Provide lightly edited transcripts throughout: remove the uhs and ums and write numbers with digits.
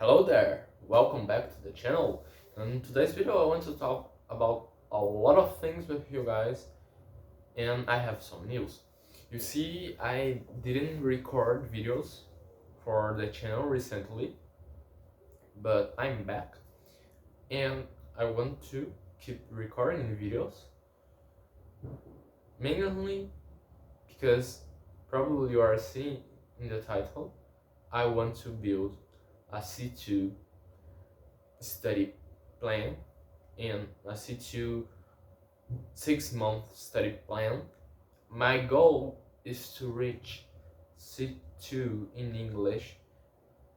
Hello there, welcome back to the channel. In today's video I want to talk about a lot of things with you guys, and I have some news. You see, I didn't record videos for the channel recently, but I'm back and I want to keep recording videos, mainly because probably you are seeing in the title, I want to build a C2 study plan and a C2 6-month study plan. My goal is to reach C2 in English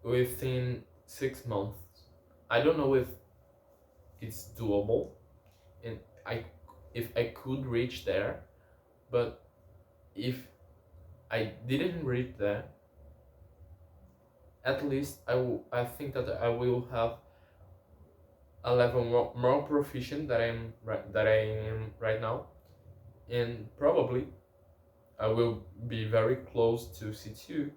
within 6 months. I don't know if it's doable and if I could reach there, but if I didn't reach there, at least I think that I will have a level more proficient that I am right now, and probably I will be very close to C2,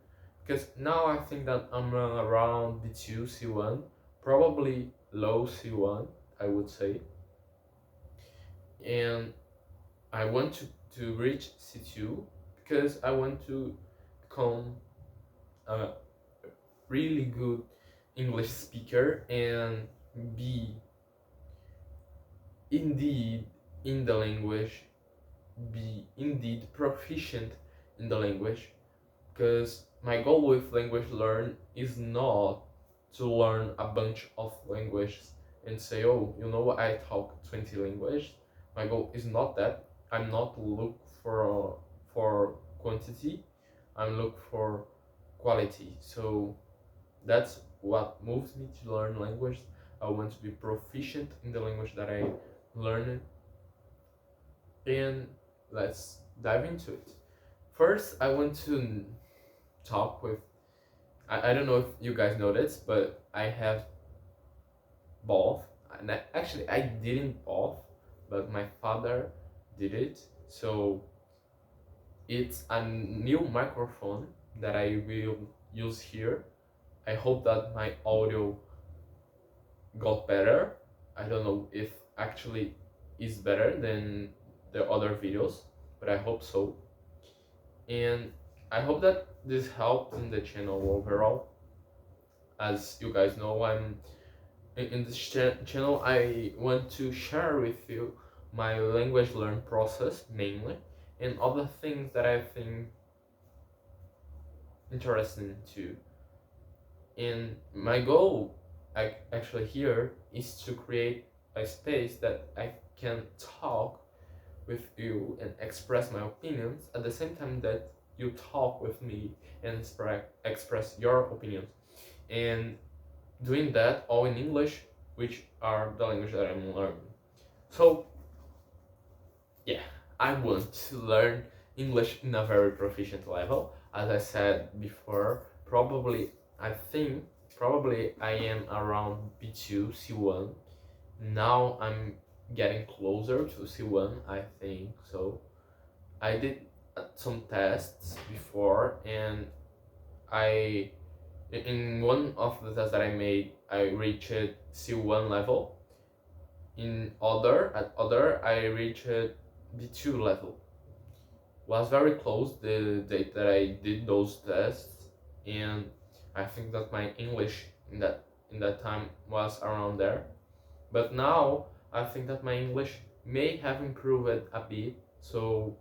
because now I think that I'm around B2 C1, probably low C1 I would say, and I want to reach C2 because I want to become a really good English speaker and be indeed in the language, be indeed proficient in the language, because my goal with language learn is not to learn a bunch of languages and say, oh, you know what, I talk 20 languages. My goal is not that. I'm not look for quantity, I'm look for quality. So that's what moves me to learn language. I want to be proficient in the language that I learn, and let's dive into it. First, I want to talk with, I don't know if you guys noticed, but I have both. And actually, I didn't both, but my father did it. So it's a new microphone that I will use here. I hope that my audio got better. I don't know if actually is better than the other videos, but I hope so. And I hope that this helped in the channel overall. As you guys know, I'm in this channel I want to share with you my language learn process mainly, and other things that I think interesting too. And my goal actually here is to create a space that I can talk with you and express my opinions at the same time that you talk with me and express your opinions, and doing that all in English, which are the language that I'm learning. So yeah, I want to learn English in a very proficient level. As I said before, probably I am around B2 C1. Now I'm getting closer to C1, I think so. I did some tests before, and I in one of the tests that I made, I reached C1 level. In other I reached B2 level. Was very close the date that I did those tests, and I think that my English in that time was around there. But now I think that my English may have improved a bit, so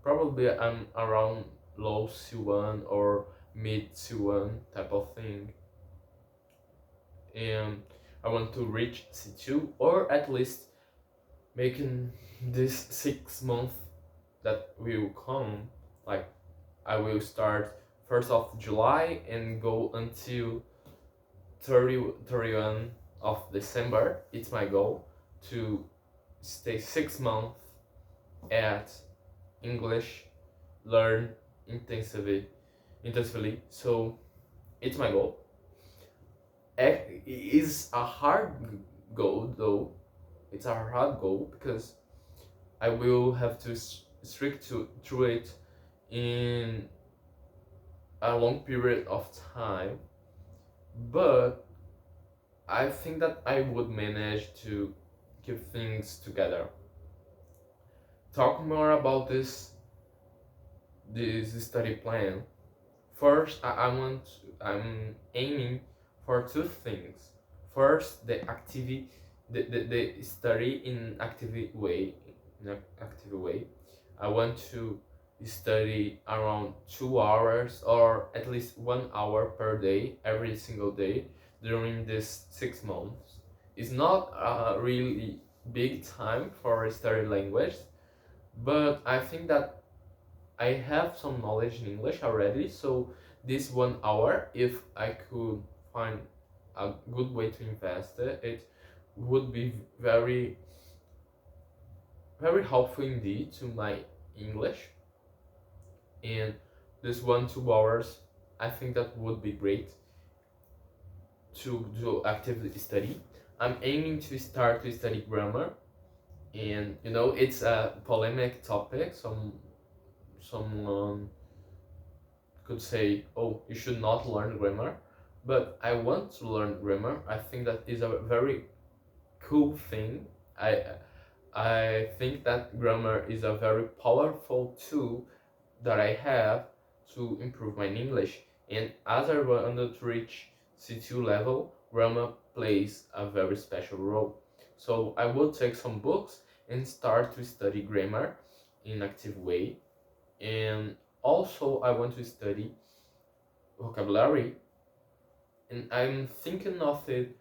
probably I'm around low C1 or mid C1 type of thing. And I want to reach C2, or at least making this 6 month that will come, like I will start 1st of July and go until 31 of December. It's my goal to stay 6 months at English learn intensively. So it's my goal. It is a hard goal though. It's a hard goal because I will have to stick through it in a long period of time, but I think that I would manage to keep things together. Talk more about this study plan. First, I'm aiming for two things. First, the study in active way. I want to study around 2 hours or at least 1 hour per day, every single day during this 6 months. It's not a really big time for study language, but I think that I have some knowledge in English already, so this 1 hour, if I could find a good way to invest it, it would be very, very helpful indeed to my English. And this 1 2 hours, I think that would be great to do actively study. I'm aiming to start to study grammar, and it's a polemic topic. Someone could say, "Oh, you should not learn grammar," but I want to learn grammar. I think that is a very cool thing. I think that grammar is a very powerful tool that I have to improve my English. And as I want to reach C2 level, grammar plays a very special role. So I will take some books and start to study grammar in active way. And also I want to study vocabulary, and I'm thinking of it.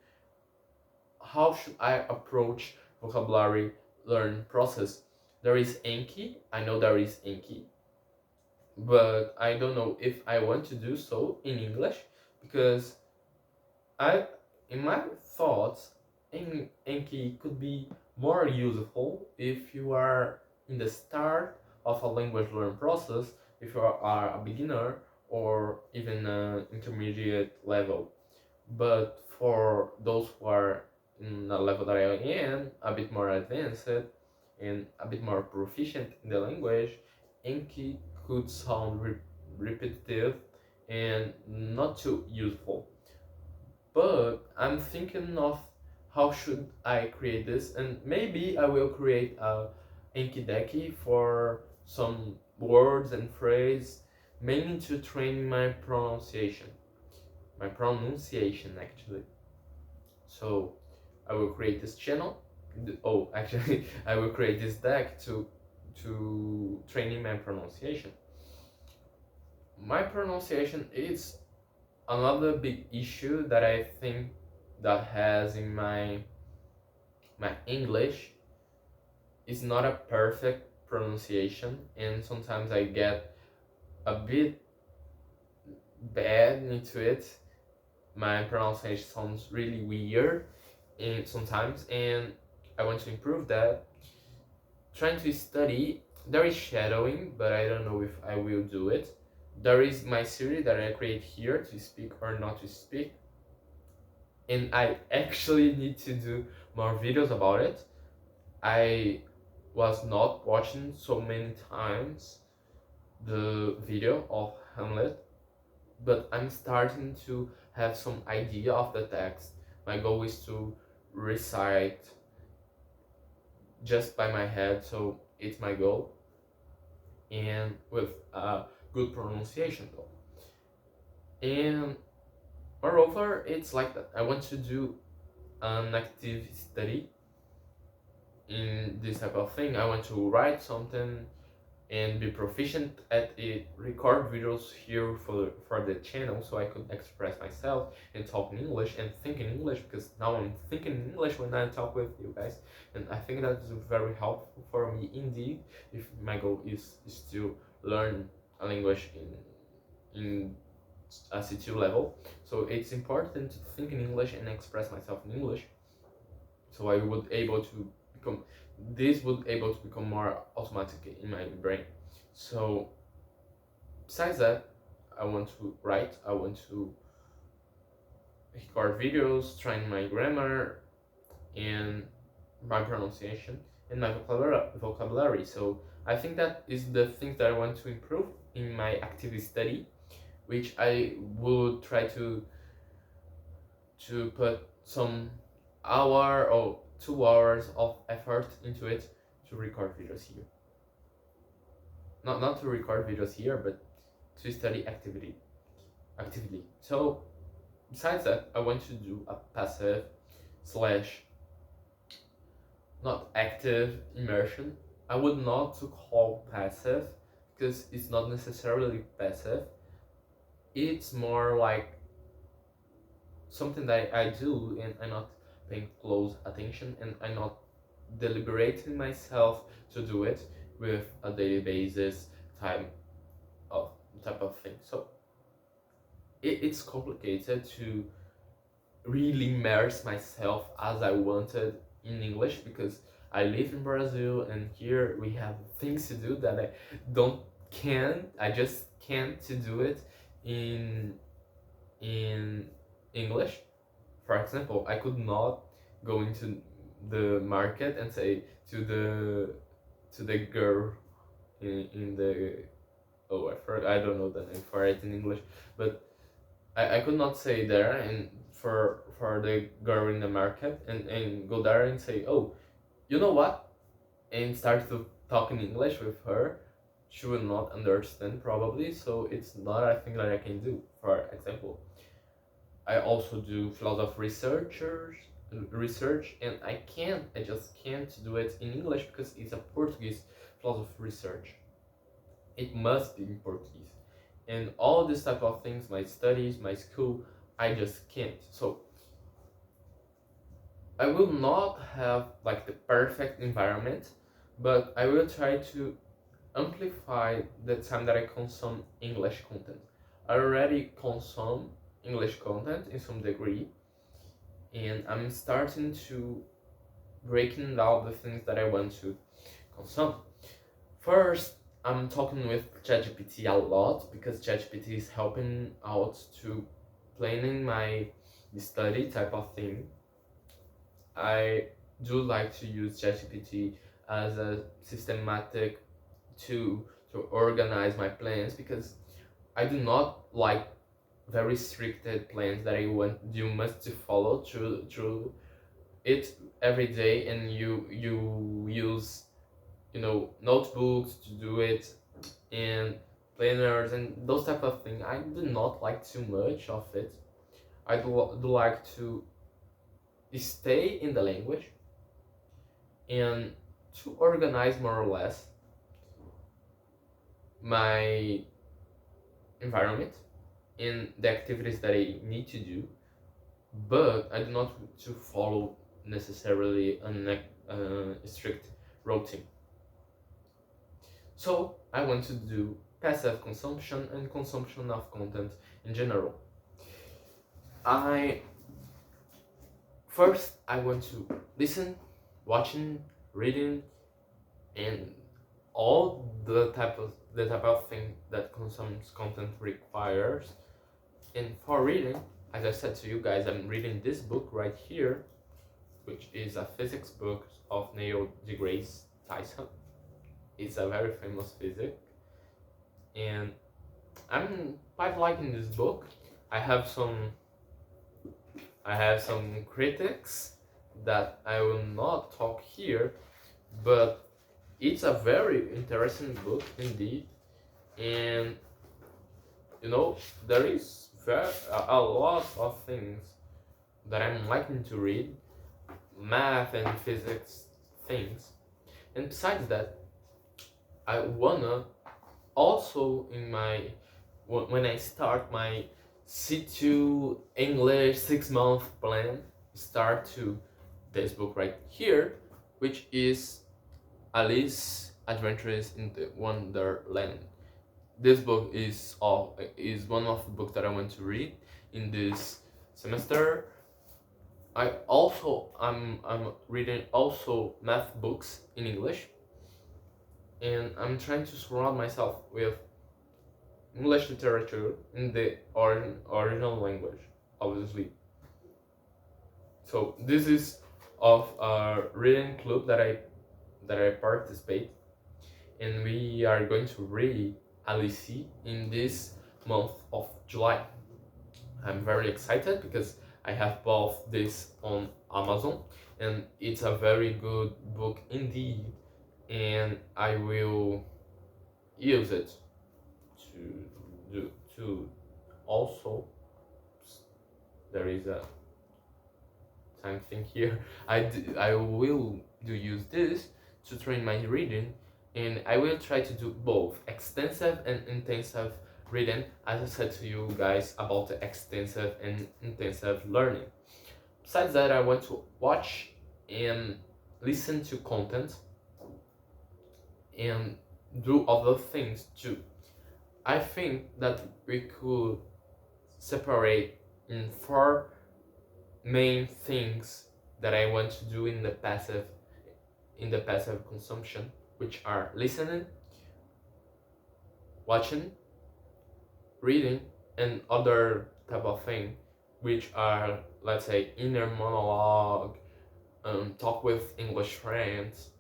How should I approach vocabulary learn process? There is Enki. I know there is Enki, but I don't know if I want to do so in English, because I, in my thoughts, Enki could be more useful if you are in the start of a language learn process, if you are a beginner or even an intermediate level. But for those who are in a level that I am, a bit more advanced and a bit more proficient in the language, Enki could sound repetitive and not too useful. But I'm thinking of how should I create this, and maybe I will create a Enki Deki for some words and phrase, mainly to train my pronunciation actually. So I will create this channel. Oh, actually, I will create this deck to training my pronunciation. My pronunciation is another big issue that I think that has in my English is not a perfect pronunciation, and sometimes I get a bit bad into it. My pronunciation sounds really weird and sometimes, and I want to improve that. Trying to study, there is shadowing, but I don't know if I will do it. There is my series that I create here to speak or not to speak, and I actually need to do more videos about it. I was not watching so many times the video of Hamlet, but I'm starting to have some idea of the text. My goal is to recite just by my head, so it's my goal, and with a good pronunciation though. And moreover, it's like that. I want to do an active study in this type of thing. I want to write something and be proficient at it, record videos here for the channel so I could express myself and talk in English and think in English, because now I'm thinking in English when I talk with you guys, and I think that is very helpful for me indeed if my goal is to learn a language in a C2 level. So it's important to think in English and express myself in English, so I would able to become this would able to become more automatic in my brain. So besides that, I want to write, I want to record videos, train my grammar and my pronunciation and my vocabulary. So I think that is the things that I want to improve in my active study, which I would try to put some hour or 2 hours of effort into it to record videos here. Not to record videos here, but to study actively. So besides that, I want to do a passive slash not active immersion. I would not to call passive because it's not necessarily passive. It's more like something that I do and I'm not paying close attention and I'm not deliberating myself to do it with a daily basis type of thing. So it's complicated to really immerse myself as I wanted in English because I live in Brazil and here we have things to do that I just can't to do it in English. For example, I could not go into the market and say to the girl in the I don't know the name for it in English, but I could not say there and for the girl in the market and go there and say, oh, you know what, and start to talk in English with her. She will not understand probably, so it's not a thing that I can do. For example, I also do a lot of research, and I just can't do it in English because it's a Portuguese lot of research. It must be in Portuguese. And all this type of things, my studies, my school, I just can't. So I will not have like the perfect environment, but I will try to amplify the time that I consume English content. I already consume English content in some degree, and I'm starting to breaking down the things that I want to consume. First, I'm talking with ChatGPT a lot because ChatGPT is helping out to planning my study type of thing. I do like to use ChatGPT as a systematic to organize my plans because I do not like very restricted plans that you must follow through it every day, and you use notebooks to do it and planners and those type of things. I do not like too much of it. I do like to stay in the language and to organize more or less my environment and the activities that I need to do, but I do not want to follow necessarily a strict routine. So I want to do passive consumption and consumption of content in general. I want to listen, watching, reading, and all the type of thing that consumes content requires. And for reading, as I said to you guys, I'm reading this book right here, which is a physics book of Neil deGrasse Tyson. It's a very famous physics, and I'm quite liking this book. I have some critics that I will not talk here, but it's a very interesting book indeed, and there is a lot of things that I'm liking to read, math and physics things, and besides that, I wanna also when I start my C2 English 6-month plan, start to this book right here, which is Alice Adventures in the Wonderland. This book is one of the books that I want to read in this semester. I'm reading also math books in English, and I'm trying to surround myself with English literature in the original language, obviously. So this is of a reading club that I participate, and we are going to read Alice in this month of July. I'm very excited because I have bought this on Amazon, and it's a very good book indeed, and I will use it to do to also. There is a time thing here. I will use this to train my reading, and I will try to do both extensive and intensive reading, as I said to you guys about the extensive and intensive learning. Besides that, I want to watch and listen to content and do other things too. I think that we could separate in four main things that I want to do in the passive consumption, which are listening, watching, reading, and other type of thing, which are, let's say, inner monologue, talk with English friends.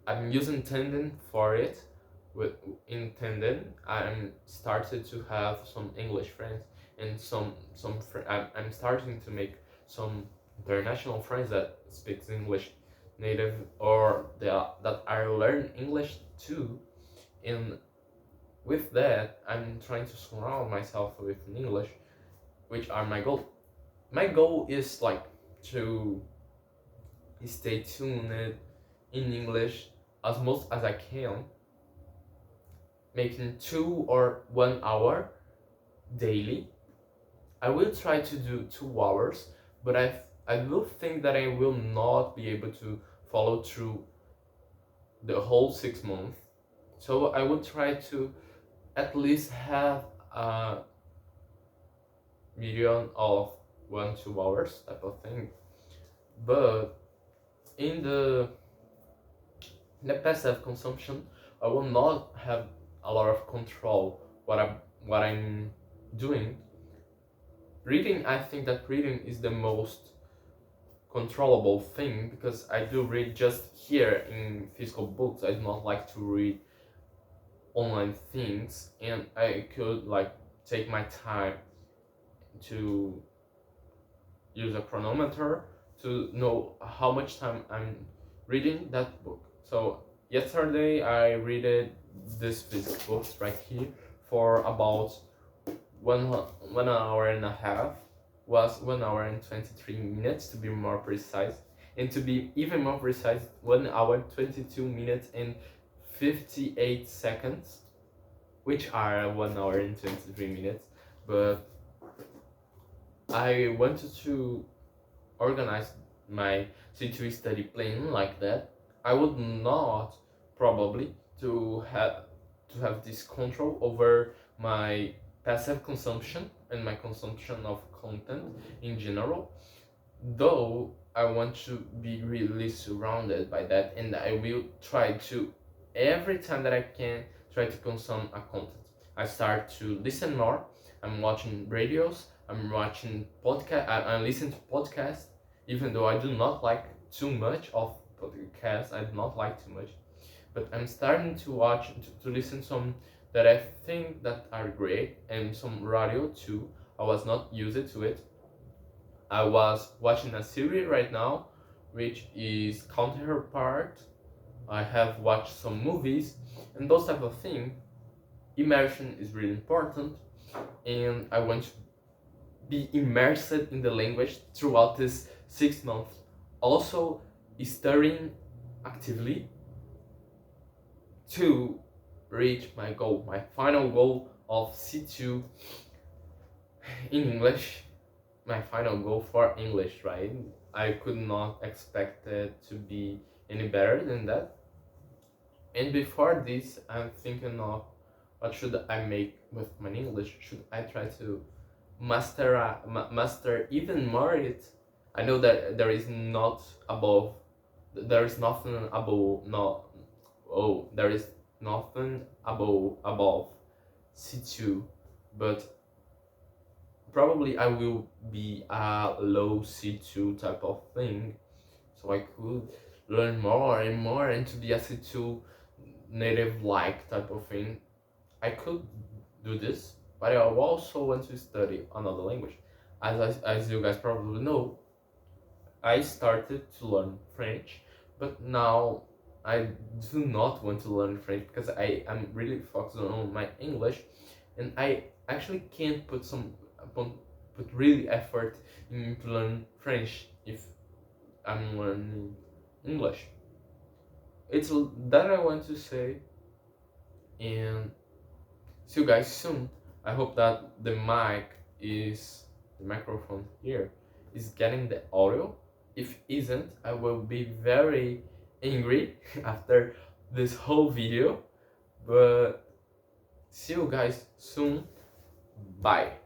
I'm using Tandem for it. With in Tandem, I'm started to have some English friends and I'm starting to make some international friends that speaks English native or that I learn English too. And with that, I'm trying to surround myself with English, which are my goal. My goal is like to stay tuned in English as much as I can, making 2 or 1 hour daily. I will try to do 2 hours, but I will think that I will not be able to follow through the whole 6 months. So I will try to at least have a median of 1-2 hours type of thing. But in the passive consumption, I will not have a lot of control what I'm doing. Reading, I think that reading is the most controllable thing because I do read just here in physical books. I do not like to read online things, and I could like take my time to use a chronometer to know how much time I'm reading that book. So yesterday I read this physics books right here for about 1 hour and a half. Was 1 hour and 23 minutes to be more precise, and to be even more precise, 1 hour 22 minutes and 58 seconds, which are 1 hour and 23 minutes. But I wanted to organize my C2 study plan like that. I would not probably to have this control over my passive consumption and my consumption of content in general, though I want to be really surrounded by that, and I will try to, every time that I can, try to consume a content. I start to listen more. I'm watching radios, I'm watching podcast, I listen to podcasts, even though I do not like too much of podcasts. I do not like too much, but I'm starting to watch to listen some that I think that are great, and some radio too. I was not used to it. I was watching a series right now, which is Counterpart. I have watched some movies and those type of things. Immersion is really important, and I want to be immersed in the language throughout this 6 months. Also, studying actively to reach my goal, my final goal of C2 in English, my final goal for English, right? I could not expect it to be any better than that. And before this, I'm thinking of what should I make with my English? Should I try to master even more it? I know that there is nothing above, no, oh, there is nothing above C2, but probably I will be a low C2 type of thing, so I could learn more and more and to be a C2 native like type of thing. I could do this, but I also want to study another language. as you guys probably know, I started to learn French, but now I do not want to learn French because I am really focused on my English, and I actually can't put really effort in to learn French if I'm learning English. It's that I want to say, and see you guys soon. I hope that the microphone here is getting the audio. If isn't, I will be very angry after this whole video. But see you guys soon. Bye.